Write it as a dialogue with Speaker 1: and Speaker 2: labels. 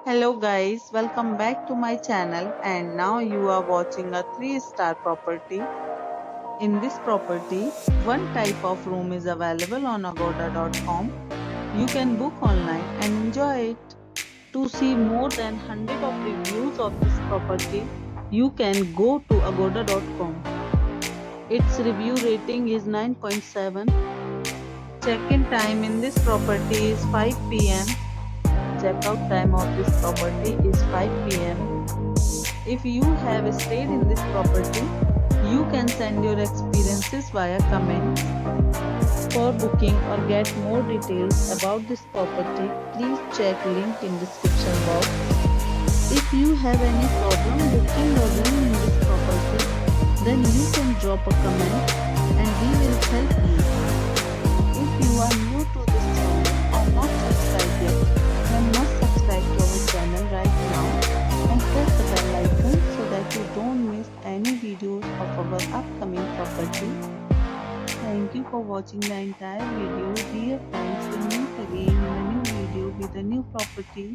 Speaker 1: Hello guys, welcome back to my channel and now you are watching a 3-star property. In this property, one type of room is available on agoda.com. You can book online and enjoy it. To see more than 100 of reviews of this property, you can go to agoda.com. Its review rating is 9.7. Check-in time in this property is 5 p.m. Checkout time of this property is 5 p.m. If you have stayed in this property, you can send your experiences via comments. For booking or get more details about this property, please check link in description box. If you have any problem booking or viewing this property, then you can drop a comment and we will help you. If you are new to this channel or not subscribed yet, then must subscribe to our channel right now and press the bell icon so that you don't miss any videos of our upcoming property. Thank you for watching the entire video. Dear friends, we'll meet again in a new video with a new property.